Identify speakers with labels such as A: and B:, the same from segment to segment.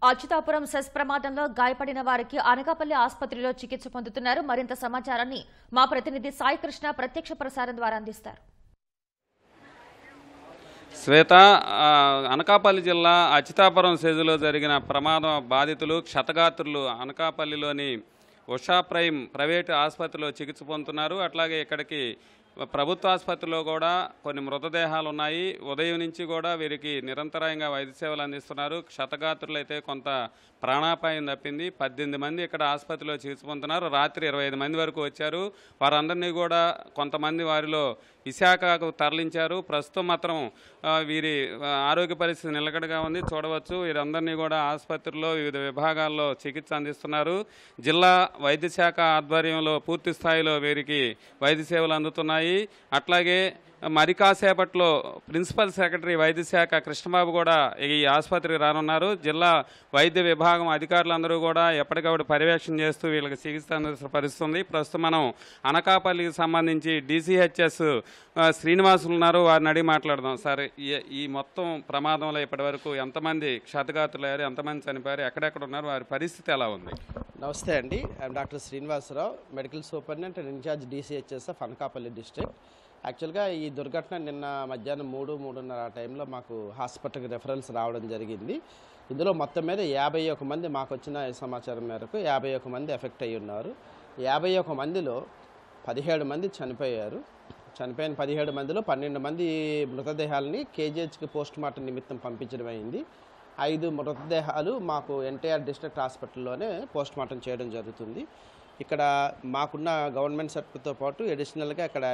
A: Atchutapuram cess ప్రమాదంలో గాయపడిన వారికి అనకాపల్లి ఆసుపత్రిలో చికిత్స పొందుతున్నారు. మరింత సమాచారాన్ని మా ప్రతినిధి సాయి కృష్ణ ప్రత్యక్ష ప్రసారం ద్వారా అందిస్తారు.
B: శ్వేత, అనకాపల్లి జిల్లా అచ్యుతాపురం సెజ్లో జరిగిన ప్రమాదం బాధితులు క్షతగాత్రులు అనకాపల్లిలోని ఉషా ప్రైమ్ ప్రైవేటు ఆసుపత్రిలో చికిత్స పొందుతున్నారు. అట్లాగే ఇక్కడికి ప్రభుత్వ ఆసుపత్రిలో కూడా కొన్ని మృతదేహాలు ఉన్నాయి. ఉదయం నుంచి కూడా వీరికి నిరంతరాయంగా వైద్య సేవలు అందిస్తున్నారు. క్షతగాత్రులు అయితే కొంత ప్రాణాపాయం తప్పింది. 18 మంది ఇక్కడ ఆసుపత్రిలో చికిత్స పొందుతున్నారు. రాత్రి 25 మంది వరకు వచ్చారు. వారందరినీ కూడా కొంతమంది వారిలో విశాఖకు తరలించారు. ప్రస్తుతం మాత్రం వీరి ఆరోగ్య పరిస్థితి నిలకడగా ఉంది. చూడవచ్చు, వీరందరినీ కూడా ఆసుపత్రిలో వివిధ విభాగాల్లో చికిత్స అందిస్తున్నారు. జిల్లా వైద్య శాఖ ఆధ్వర్యంలో పూర్తి స్థాయిలో వీరికి వైద్య సేవలు అందుతున్నాయి. అట్లాగే మరి కాసేపట్లో ప్రిన్సిపల్ సెక్రటరీ వైద్య శాఖ కృష్ణబాబు కూడా ఈ ఆసుపత్రికి రానున్నారు. జిల్లా వైద్య విభాగం అధికారులందరూ కూడా ఎప్పటికప్పుడు పర్యవేక్షణ చేస్తూ వీళ్ళకి చికిత్స అందిస్తున్న పరిస్థితుంది. ప్రస్తుతం మనం అనకాపల్లికి సంబంధించి DCHS శ్రీనివాసులు ఉన్నారు. వారిని అడిగి మాట్లాడదాం. సార్, ఈ మొత్తం ప్రమాదంలో ఇప్పటి వరకు ఎంతమంది క్షతగాత్రులయ్యారు, ఎంతమంది చనిపోయారు, ఎక్కడెక్కడ ఉన్నారు, వారి పరిస్థితి ఎలా ఉంది?
C: నమస్తే అండి. I'm doctor Srinivasarao, medical superintendent and incharge DCHS of Anakapalli district. యాక్చువల్గా ఈ దుర్ఘటన నిన్న మధ్యాహ్నం 3:30 ఆ టైంలో మాకు హాస్పిటల్కి రెఫరెన్స్ రావడం జరిగింది. ఇందులో మొత్తం మీద 51 మంది మాకు వచ్చిన సమాచారం మేరకు 51 మంది ఎఫెక్ట్ అయ్యి ఉన్నారు. 51 మందిలో 17 మంది చనిపోయారు. చనిపోయిన 17 మందిలో 12 మంది మృతదేహాలని KGHకి పోస్ట్ మార్టం నిమిత్తం పంపించడం అయింది. 5 మృతదేహాలు మాకు NTR డిస్ట్రిక్ట్ హాస్పిటల్లోనే పోస్ట్ మార్టం చేయడం జరుగుతుంది. ఇక్కడ మాకున్న గవర్నమెంట్ సర్టిఫికేట్తో పాటు అడిషనల్గా ఇక్కడ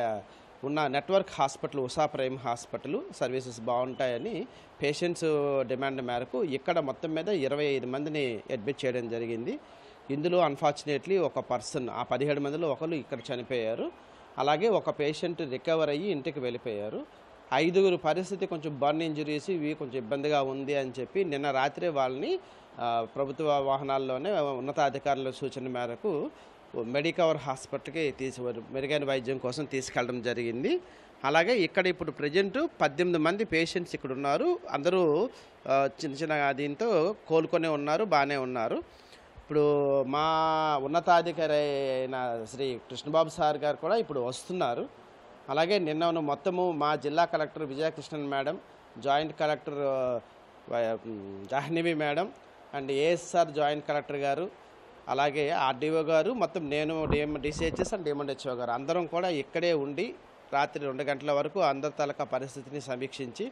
C: ఉన్న network hospital Usha prime hospital services బాగుంటాయని పేషెంట్స్ డిమాండ్ మేరకు ఇక్కడ మొత్తం మీద 25 మందిని అడ్మిట్ చేయడం జరిగింది. ఇందులో అన్ఫార్చునేట్లీ ఒక పర్సన్, ఆ 17 మందిలో ఒకరు ఇక్కడ చనిపోయారు. అలాగే ఒక పేషెంట్ రికవర్ అయ్యి ఇంటికి వెళ్ళిపోయారు. 5గురు పరిస్థితి కొంచెం బర్న్ ఇంజరీస్, ఇవి కొంచెం ఇబ్బందిగా ఉంది అని చెప్పి నిన్న రాత్రి వాళ్ళని ప్రభుత్వ వాహనాల్లోనే ఉన్నతాధికారుల సూచన మేరకు మెడికవర్ హాస్పిటల్కి మెరుగైన వైద్యం కోసం తీసుకెళ్ళడం జరిగింది. అలాగే ఇక్కడ ఇప్పుడు ప్రజెంట్ 18 మంది పేషెంట్స్ ఇక్కడ ఉన్నారు. అందరూ చిన్న దీంతో కోలుకొని ఉన్నారు, బాగానే ఉన్నారు. ఇప్పుడు మా ఉన్నతాధికారి అయిన శ్రీ కృష్ణబాబు సార్ గారు కూడా ఇప్పుడు వస్తున్నారు. అలాగే నిన్న మొత్తము మా జిల్లా collector Vijayakrishnan madam, joint collector Jahnavi madam and ASR joint collector గారు, అలాగే RDO గారు, మొత్తం నేను DCHS అండ్ DMHO గారు అందరం కూడా ఇక్కడే ఉండి రాత్రి 2 గంటల వరకు అందరి తాలూకా పరిస్థితిని సమీక్షించి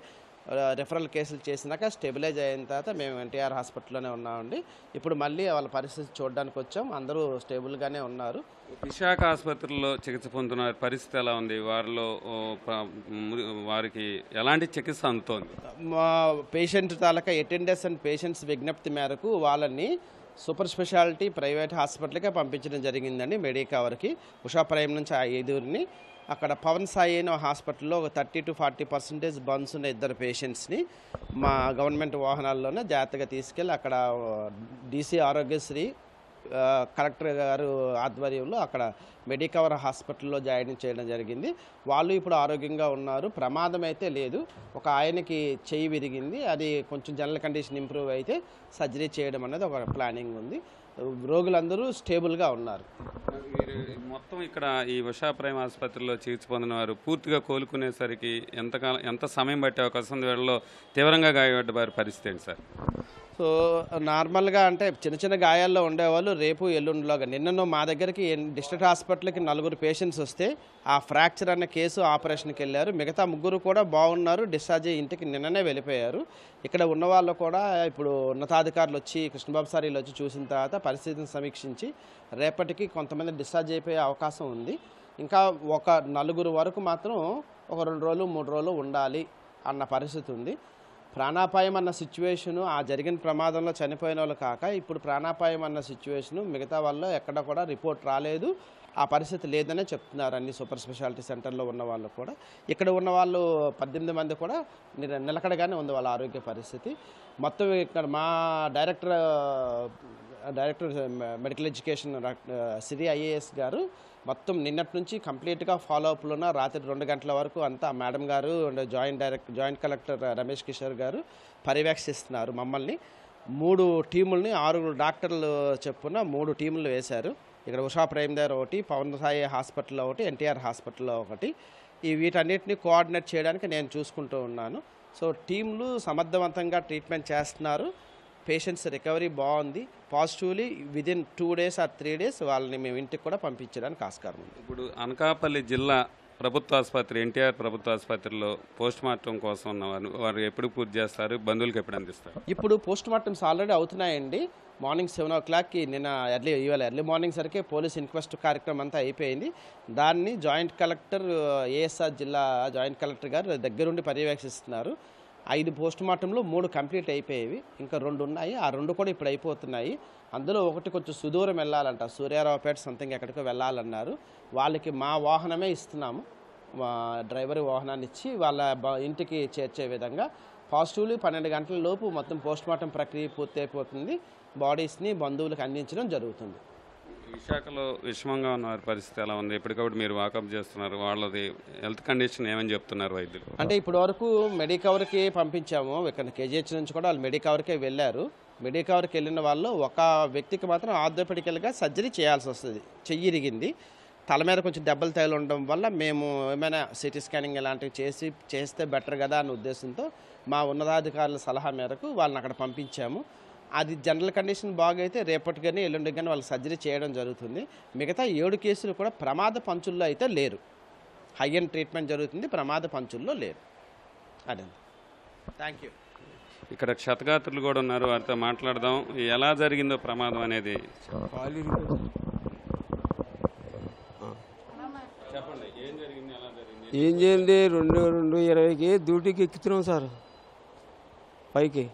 C: రెఫరల్ కేసులు చేసినాక స్టెబిలైజ్ అయిన తర్వాత మేము NTR హాస్పిటల్లోనే ఉన్నామండి. ఇప్పుడు మళ్ళీ వాళ్ళ పరిస్థితి చూడడానికి వచ్చాం. అందరూ స్టేబుల్గానే ఉన్నారు.
B: విశాఖ ఆసుపత్రిలో చికిత్స పొందుతున్న పరిస్థితి ఎలా ఉంది? వారికి ఎలాంటి చికిత్స అందుతోంది?
C: మా patient taluka attenders and patients విజ్ఞప్తి మేరకు వాళ్ళని సూపర్ స్పెషాలిటీ ప్రైవేట్ హాస్పిటల్కే పంపించడం జరిగిందండి. మెడికవర్కి ఉషా ప్రైమ్ నుంచి 5గురిని అక్కడ పవన్ సాయి అయిన హాస్పిటల్లో ఒక 30 to 40% బర్న్స్ ఉన్న 2 పేషెంట్స్ని మా గవర్నమెంట్ వాహనాల్లోనే జాగ్రత్తగా తీసుకెళ్ళి అక్కడ DC ఆరోగ్యశ్రీ కలెక్టర్ గారు ఆధ్వర్యంలో అక్కడ మెడికవర్ హాస్పిటల్లో జాయిన్ చేయడం జరిగింది. వాళ్ళు ఇప్పుడు ఆరోగ్యంగా ఉన్నారు. ప్రమాదం అయితే లేదు. ఒక ఆయనకి చెయ్యి విరిగింది, అది కొంచెం జనరల్ కండిషన్ ఇంప్రూవ్ అయితే సర్జరీ చేయడం అనేది ఒక ప్లానింగ్ ఉంది. రోగులందరూ స్టేబుల్గా ఉన్నారు.
B: మొత్తం ఇక్కడ ఈ ఉషా ప్రైమ్ ఆసుపత్రిలో చికిత్స పొందిన వారు పూర్తిగా కోలుకునేసరికి ఎంత సమయం పట్టే అవకాశం ఉంది? వీళ్ళలో తీవ్రంగా గాయపడ్డ వారి పరిస్థితి ఏంటి సార్?
C: సో నార్మల్గా అంటే చిన్న గాయాల్లో ఉండేవాళ్ళు రేపు ఎల్లుండిలోగా నిన్నను మా దగ్గరికి డిస్ట్రిక్ట్ హాస్పిటల్కి 4 పేషెంట్స్ వస్తే ఆ ఫ్రాక్చర్ అన్న కేసు ఆపరేషన్కి వెళ్ళారు. మిగతా 3 కూడా బాగున్నారు, డిశ్చార్జ్ అయ్యి ఇంటికి నిన్ననే వెళ్ళిపోయారు. ఇక్కడ ఉన్న వాళ్ళు కూడా ఇప్పుడు ఉన్నతాధికారులు వచ్చి కృష్ణబాబు సార్ వీళ్ళు వచ్చి చూసిన తర్వాత పరిస్థితిని సమీక్షించి రేపటికి కొంతమంది డిశ్చార్జ్ అయిపోయే అవకాశం ఉంది. ఇంకా ఒక 4 వరకు మాత్రం ఒక 2 రోజులు 3 రోజులు ఉండాలి అన్న పరిస్థితి ఉంది. ప్రాణాపాయం అన్న సిచ్యువేషను ఆ జరిగిన ప్రమాదంలో చనిపోయిన వాళ్ళు కాక ఇప్పుడు ప్రాణాపాయం అన్న సిచ్యువేషను మిగతా వాళ్ళు ఎక్కడ కూడా రిపోర్ట్ రాలేదు. ఆ పరిస్థితి లేదనే చెప్తున్నారు అన్ని సూపర్ స్పెషాలిటీ సెంటర్లో ఉన్న వాళ్ళు కూడా. ఇక్కడ ఉన్న వాళ్ళు 18 మంది కూడా నిలకడగానే ఉంది వాళ్ళ ఆరోగ్య పరిస్థితి. మొత్తం ఇక్కడ మా director medical education Shri IAS గారు మొత్తం నిన్నటి నుంచి కంప్లీట్గా ఫాలోఅప్లో ఉన్న రాత్రి 2 గంటల వరకు అంతా మేడం గారు జాయింట్ కలెక్టర్ రమేష్ కిషోర్ గారు పర్యవేక్షిస్తున్నారు మమ్మల్ని. 3 టీముల్ని 6 డాక్టర్లు చెప్పున 3 టీములు వేశారు. ఇక్కడ ఉషా ప్రైమ్ దగ్గర ఒకటి, పవన్ సాయి హాస్పిటల్లో ఒకటి, ఎన్టీఆర్ హాస్పిటల్లో ఒకటి. వీటన్నిటిని కోఆర్డినేట్ చేయడానికి నేను చూసుకుంటూ ఉన్నాను. సో టీంలు సమర్థవంతంగా ట్రీట్మెంట్ చేస్తున్నారు. పేషెంట్స్ రికవరీ బాగుంది. Positively within 2 days or 3 days వాళ్ళని మేము ఇంటికి కూడా పంపించడానికి ఆస్కారం ఉంది.
B: ఇప్పుడు అనకాపల్లి జిల్లా ప్రభుత్వ ఆసుపత్రి ఎన్టీఆర్ ప్రభుత్వ ఆసుపత్రిలో పోస్ట్ మార్టం కోసం ఉన్న వారు ఎప్పుడు పూర్తి చేస్తారు, బంధువులకు ఎప్పుడు అందిస్తారు?
C: ఇప్పుడు పోస్ట్ మార్టమ్స్ ఆల్రెడీ అవుతున్నాయండి. మార్నింగ్ 7 o'clockకి నిన్న ఇవాళ ఎర్లీ మార్నింగ్ సరికే పోలీస్ ఇన్క్వెస్ట్ కార్యక్రమం అంతా అయిపోయింది. దాన్ని జాయింట్ కలెక్టర్ ఏఎస్ఆర్ జిల్లా జాయింట్ కలెక్టర్ గారు దగ్గరుండి పర్యవేక్షిస్తున్నారు. 5 పోస్ట్ మార్టంలో 3 కంప్లీట్ అయిపోయేవి, ఇంకా 2 ఉన్నాయి. ఆ 2 కూడా ఇప్పుడు అయిపోతున్నాయి. అందులో ఒకటి కొంచెం సుదూరం వెళ్ళాలంట, సూర్యారావుపేట సంథింగ్ ఎక్కడికో వెళ్ళాలన్నారు. వాళ్ళకి మా వాహనమే ఇస్తున్నాము, మా డ్రైవర్ వాహనాన్ని ఇచ్చి వాళ్ళ ఇంటికి చేర్చే విధంగా. పాజిటివ్లీ 12 గంటల లోపు మొత్తం పోస్ట్ మార్టం ప్రక్రియ పూర్తి అయిపోతుంది. బాడీస్ని బంధువులకు అందించడం జరుగుతుంది.
B: విశాఖలో విషమంగా ఉన్న వారి పరిస్థితి ఎలా ఉంది? ఎప్పటికప్పుడు మీరు వాకప్ చేస్తున్నారు, వాళ్ళది హెల్త్ కండిషన్ ఏమని చెప్తున్నారు వైద్యులు?
C: అంటే ఇప్పటి వరకు మెడికవర్కి పంపించాము. ఇక్కడ కేజీహెచ్ నుంచి కూడా వాళ్ళు మెడికవర్కే వెళ్ళారు. మెడికవర్కి వెళ్ళిన వాళ్ళు ఒక వ్యక్తికి మాత్రం ఆర్థోపెడికల్గా సర్జరీ చేయాల్సి వస్తుంది. చెయ్యి ఇరిగింది, తల మీద కొంచెం దెబ్బలు తగిలి ఉండడం వల్ల మేము ఏమైనా సిటీ స్కానింగ్ ఇలాంటివి చేస్తే బెటర్ కదా అనే ఉద్దేశంతో మా ఉన్నతాధికారుల సలహా మేరకు వాళ్ళని అక్కడ పంపించాము. అది జనరల్ కండిషన్ బాగైతే రేపటి కానీ ఎల్లుండి కానీ వాళ్ళకి సర్జరీ చేయడం జరుగుతుంది. మిగతా 7 కేసులు కూడా ప్రమాద పంచుల్లో అయితే లేరు. హై అండ్ ట్రీట్మెంట్ జరుగుతుంది, ప్రమాద పంచుల్లో లేరు. అదే. Thank you.
B: ఇక్కడ క్షతగాత్రులు కూడా ఉన్నారు, వారితో మాట్లాడదాం. ఎలా జరిగిందో ప్రమాదం అనేది చెప్పండి. ఏం జరిగింది, ఎలా జరిగింది?
D: ఏం చేయండి, 2:20కి డ్యూటీకి ఎక్కుతున్నాం సార్. పైకి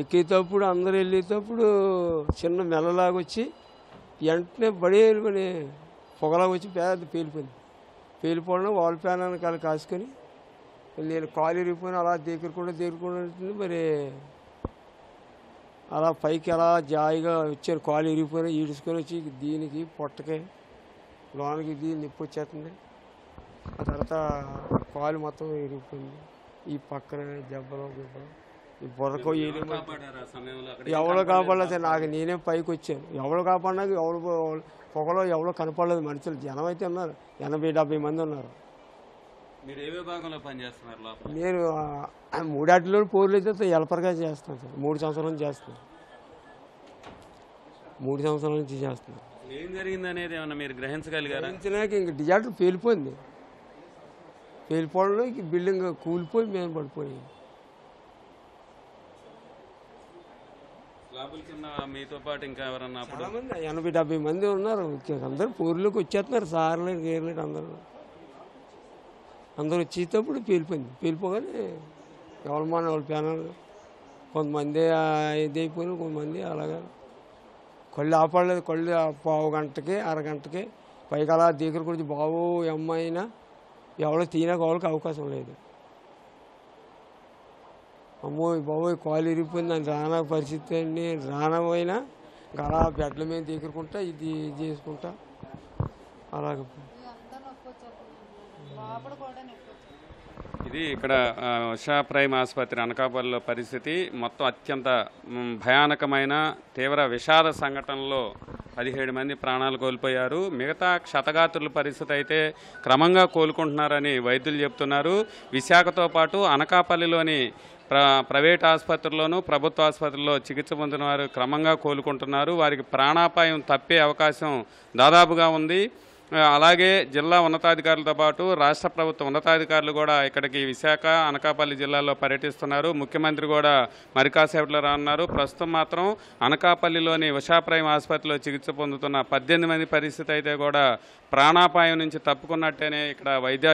D: ఎక్కేటప్పుడు అందరు వెళ్ళేటప్పుడు చిన్న మెల్లలాగా వచ్చి వెంటనే పడేలుకొని పొగలాగా వచ్చి పెద్ద పేలిపోవడం వాల్ ఫ్యాన్ వెనకాల కాసుకొని నేను కాలు ఇరిగిపోయిన అలా దేకుకుంటుంది. మరి అలా పైకి అలా జాయిగా వచ్చాను, కాలు ఇరిగిపోయినా ఈడ్చుకొని వచ్చి దీనికి పొట్టకి లోనికి నొప్పి వచ్చేస్తుంది. ఆ తర్వాత కాలు మొత్తం ఇరిగిపోయింది. ఈ పక్కన దెబ్బలు ఈ బుర్రకు ఎవరో కాపాడలేదు. నాకు నేనే పైకి వచ్చాను. ఎవరు కాపాడినాక పొగలో ఎవరో కనపడలేదు. మనుషులు జనం అయితే ఉన్నారు, 80-70 మంది ఉన్నారు. నేను 3 ఆటల్లో పోర్లు అయితే హెల్పర్గా చేస్తాను సార్. 3 సంవత్సరాల నుంచి చేస్తున్నాను. 3 సంవత్సరాల నుంచి చేస్తున్నాను.
B: ఏం జరిగింది అనేది ఏమన్నా మీరు గ్రహించగలిగారా?
D: గ్రహించినాక ఇంక డిజార్టర్ పేలిపోయింది. పేలిపోవడంలో ఇంక బిల్డింగ్ కూలిపోయి మేము పడిపోయి
B: మీతో పాటు ఇంకా ఎవరన్నా
D: 80-70 మంది ఉన్నారు. అందరూ పూర్లోకి వచ్చేస్తున్నారు. సార్లేదు గేర్లేదు అందరూ వచ్చేటప్పుడు పేలిపోగానే ఎవరి వాళ్ళ ప్యానల్ కొంతమంది ఇది అయిపోయినా, కొంతమంది అలాగా కళ్ళు ఆపడలేదు. కళ్ళు పావు గంటకి అరగంటకి పైకి అలా దగ్గర గురించి బాబు అమ్మాయినా ఎవరో వాళ్ళకి అవకాశం లేదు. అమ్మో బాబోయ్ కాలు ఇరిగిపోయింది అని రానా పరిస్థితి అండి. రానపోయినా ఇంకా అలా బెడ్ల మీద దగ్గరకుంటా ఇది చేసుకుంటా అలాగ.
B: ఇది ఇక్కడ ఉషా ప్రైమ్ ఆసుపత్రి అనకాపల్లిలో పరిస్థితి. మొత్తం అత్యంత భయానకమైన తీవ్ర విషాద సంఘటనలో 17 మంది ప్రాణాలు కోల్పోయారు. మిగతా క్షతగాత్రుల పరిస్థితి అయితే క్రమంగా కోలుకుంటున్నారని వైద్యులు చెప్తున్నారు. విశాఖతో పాటు అనకాపల్లిలోని ప్రైవేట్ ఆసుపత్రుల్లోనూ ప్రభుత్వ ఆసుపత్రుల్లో చికిత్స పొందిన వారు క్రమంగా కోలుకుంటున్నారు. వారికి ప్రాణాపాయం తప్పే అవకాశం దాదాపుగా ఉంది. అలాగే జిల్లా ఉన్నతాధికారులతో పాటు రాష్ట్ర ప్రభుత్వ ఉన్నతాధికారులు కూడా ఇక్కడికి విశాఖ అనకాపల్లి జిల్లాలో పర్యటిస్తున్నారు. ముఖ్యమంత్రి కూడా మరి కాసేపట్లో రానున్నారు. ప్రస్తుతం మాత్రం అనకాపల్లిలోని ఉషా ప్రైమ్ ఆసుపత్రిలో చికిత్స పొందుతున్న 18 మంది పరిస్థితి అయితే కూడా ప్రాణాపాయం నుంచి తప్పుకున్నట్టేనే ఇక్కడ వైద్య